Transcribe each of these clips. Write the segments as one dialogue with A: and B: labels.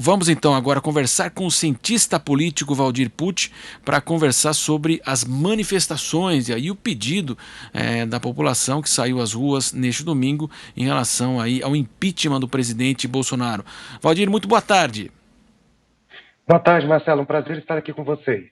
A: Vamos então agora conversar com o cientista político Valdir Pucci para conversar sobre as manifestações e aí o pedido da população que saiu às ruas neste domingo em relação aí ao impeachment do presidente Bolsonaro. Valdir, muito boa tarde.
B: Boa tarde, Marcelo. Um prazer estar aqui com vocês.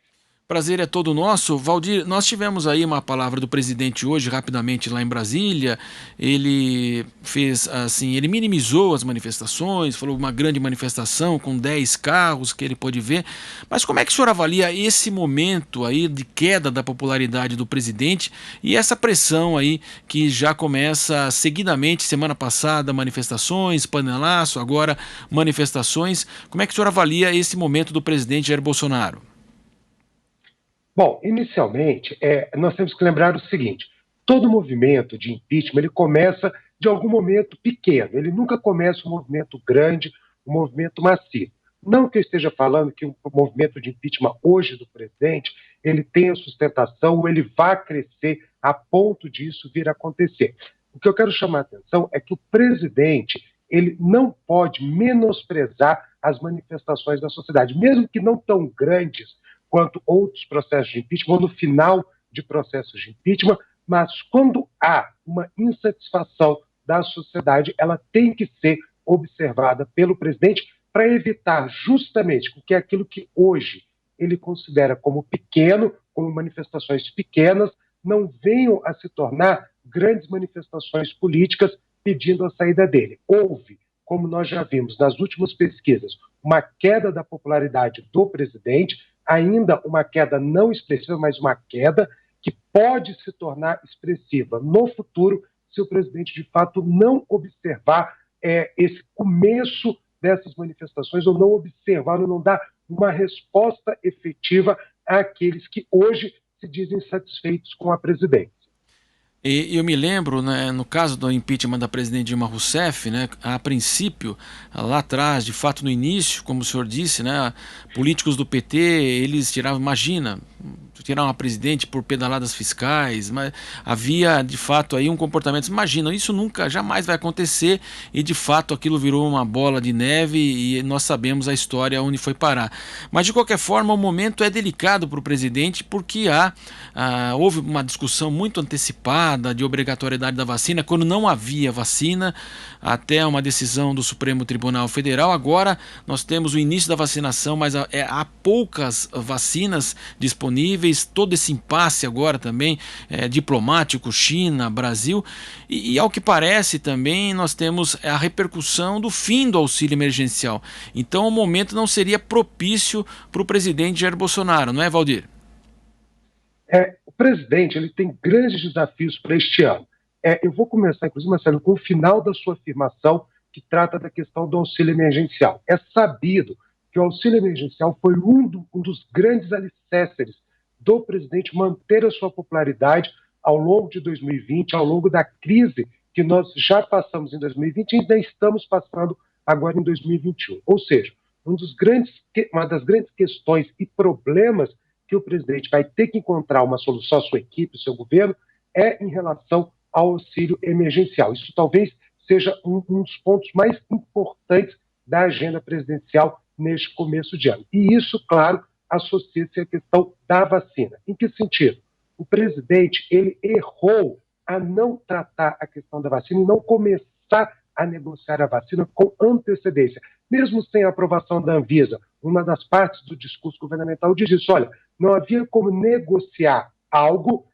A: Prazer é todo nosso. Valdir, nós tivemos aí uma palavra do presidente hoje, rapidamente, lá em Brasília. Ele fez assim, ele minimizou as manifestações, falou uma grande manifestação com 10 carros que ele pôde ver. Mas como é que o senhor avalia esse momento aí de queda da popularidade do presidente e essa pressão aí que já começa seguidamente, semana passada, manifestações, panelaço, agora manifestações. Como é que o senhor avalia esse momento do presidente Jair Bolsonaro?
B: Bom, inicialmente, nós temos que lembrar o seguinte: todo movimento de impeachment ele começa de algum momento pequeno, ele nunca começa um movimento grande, um movimento massivo. Não que eu esteja falando que o movimento de impeachment hoje do presidente ele tenha sustentação ou ele vá crescer a ponto disso vir a acontecer. O que eu quero chamar a atenção é que o presidente ele não pode menosprezar as manifestações da sociedade, mesmo que não tão grandes quanto outros processos de impeachment, ou no final de processos de impeachment, mas quando há uma insatisfação da sociedade, ela tem que ser observada pelo presidente para evitar justamente que aquilo que hoje ele considera como pequeno, como manifestações pequenas, não venham a se tornar grandes manifestações políticas pedindo a saída dele. Houve, como nós já vimos nas últimas pesquisas, uma queda da popularidade do presidente, ainda uma queda não expressiva, mas uma queda que pode se tornar expressiva no futuro se o presidente, de fato, não observar esse começo dessas manifestações, ou não observar, ou não dar uma resposta efetiva àqueles que hoje se dizem satisfeitos com a presidência.
A: E eu me lembro, né, no caso do impeachment da presidente Dilma Rousseff, né, a princípio, lá atrás, de fato no início, como o senhor disse, né, políticos do PT, eles tiravam, imagina, tirar uma presidente por pedaladas fiscais, mas havia de fato aí um comportamento, imagina, isso nunca, jamais vai acontecer e de fato aquilo virou uma bola de neve e nós sabemos a história onde foi parar. Mas de qualquer forma o momento é delicado para o presidente porque houve uma discussão muito antecipada de obrigatoriedade da vacina, quando não havia vacina, até uma decisão do Supremo Tribunal Federal. Agora nós temos o início da vacinação, mas há poucas vacinas disponíveis, todo esse impasse agora também diplomático, China, Brasil, e ao que parece também nós temos a repercussão do fim do auxílio emergencial. Então o momento não seria propício para o presidente Jair Bolsonaro, não é, Valdir?
B: O presidente ele tem grandes desafios para este ano. Eu vou começar, inclusive, Marcelo, com o final da sua afirmação, que trata da questão do auxílio emergencial. É sabido que o auxílio emergencial foi um dos grandes alicerces do presidente manter a sua popularidade ao longo de 2020, ao longo da crise que nós já passamos em 2020 e ainda estamos passando agora em 2021. Ou seja, uma das grandes questões e problemas que o presidente vai ter que encontrar uma solução, a sua equipe, o seu governo, é em relação ao auxílio emergencial. Isso talvez seja um dos pontos mais importantes da agenda presidencial neste começo de ano. E isso, claro, associa-se à questão da vacina. Em que sentido? O presidente ele errou a não tratar a questão da vacina e não começar a negociar a vacina com antecedência. Mesmo sem a aprovação da Anvisa, uma das partes do discurso governamental diz isso: olha, não havia como negociar algo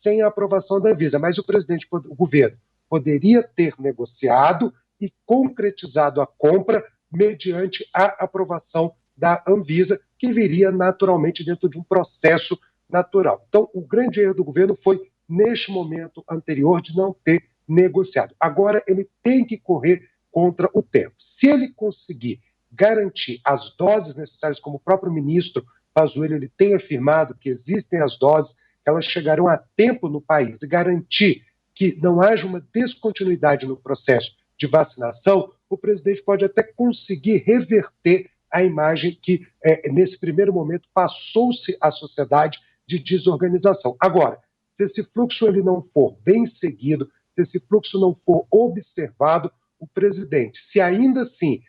B: sem a aprovação da Anvisa, mas o governo, poderia ter negociado e concretizado a compra mediante a aprovação da Anvisa, que viria naturalmente dentro de um processo natural. Então, o grande erro do governo foi, neste momento anterior, de não ter negociado. Agora, ele tem que correr contra o tempo. Se ele conseguir garantir as doses necessárias, como o próprio ministro Pazuello ele tem afirmado que existem as doses, elas chegarão a tempo no país, e garantir que não haja uma descontinuidade no processo de vacinação, o presidente pode até conseguir reverter a imagem que, nesse primeiro momento, passou-se à sociedade de desorganização. Agora, se esse fluxo ele não for bem seguido, se esse fluxo não for observado, o presidente, se ainda assim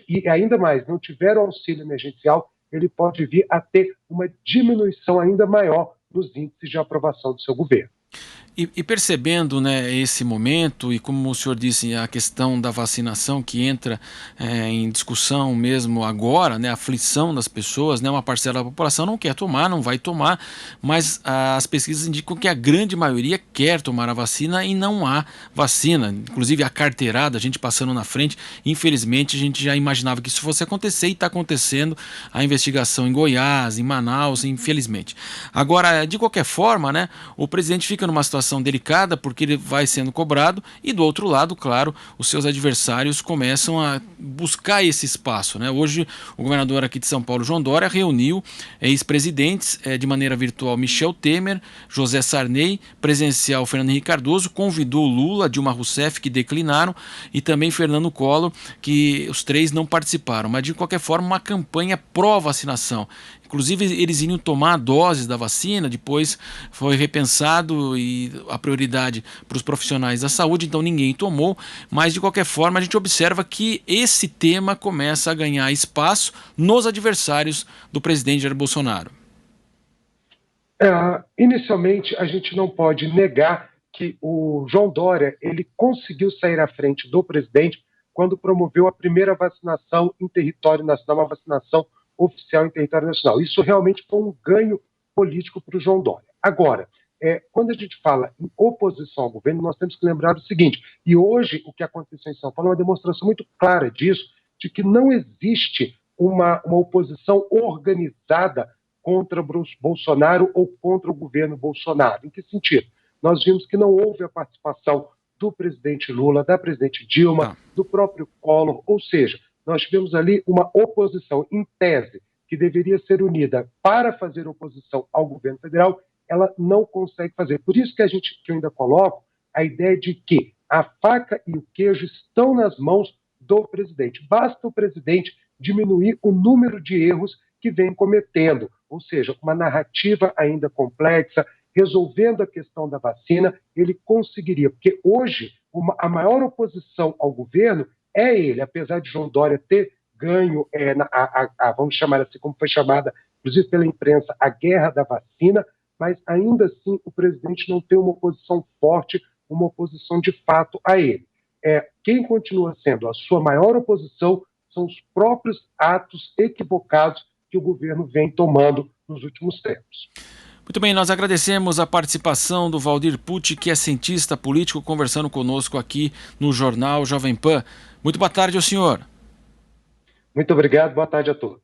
B: e ainda mais, não tiver o auxílio emergencial, ele pode vir a ter uma diminuição ainda maior nos índices de aprovação do seu governo.
A: E percebendo, né, esse momento e como o senhor disse, a questão da vacinação que entra em discussão mesmo agora, né, a aflição das pessoas, né, uma parcela da população não quer tomar, não vai tomar, mas as pesquisas indicam que a grande maioria quer tomar a vacina e não há vacina. Inclusive a carteirada, a gente passando na frente, infelizmente a gente já imaginava que isso fosse acontecer e está acontecendo a investigação em Goiás, em Manaus, infelizmente. Agora, de qualquer forma, né, o presidente fica numa situação delicada porque ele vai sendo cobrado e do outro lado, claro, os seus adversários começam a buscar esse espaço, né? Hoje o governador aqui de São Paulo, João Dória, reuniu ex-presidentes de maneira virtual, Michel Temer, José Sarney, presencial Fernando Henrique Cardoso, convidou Lula, Dilma Rousseff, que declinaram, e também Fernando Collor, que os três não participaram, mas de qualquer forma uma campanha pró-vacinação. Inclusive eles iriam tomar doses da vacina, depois foi repensado e a prioridade para os profissionais da saúde, então ninguém tomou, mas de qualquer forma a gente observa que esse tema começa a ganhar espaço nos adversários do presidente Jair Bolsonaro.
B: Inicialmente, a gente não pode negar que o João Dória ele conseguiu sair à frente do presidente quando promoveu a primeira vacinação em território nacional, uma vacinação oficial em território nacional. Isso realmente foi um ganho político para o João Dória. Agora, quando a gente fala em oposição ao governo, nós temos que lembrar o seguinte, e hoje o que aconteceu em São Paulo é uma demonstração muito clara disso, de que não existe uma oposição organizada contra Bolsonaro ou contra o governo Bolsonaro. Em que sentido? Nós vimos que não houve a participação do presidente Lula, da presidente Dilma, do próprio Collor, ou seja, nós tivemos ali uma oposição, em tese, que deveria ser unida para fazer oposição ao governo federal, ela não consegue fazer. Por isso que eu ainda coloco a ideia de que a faca e o queijo estão nas mãos do presidente. Basta o presidente diminuir o número de erros que vem cometendo, ou seja, uma narrativa ainda complexa, resolvendo a questão da vacina, ele conseguiria, porque hoje a maior oposição ao governo é ele, apesar de João Dória ter ganho, vamos chamar assim, como foi chamada, inclusive pela imprensa, a guerra da vacina, mas ainda assim o presidente não tem uma oposição forte, uma oposição de fato a ele. Quem continua sendo a sua maior oposição são os próprios atos equivocados que o governo vem tomando nos últimos tempos.
A: Muito bem, nós agradecemos a participação do Valdir Pucci, que é cientista político, conversando conosco aqui no Jornal Jovem Pan. Muito boa tarde ao senhor.
B: Muito obrigado, boa tarde a todos.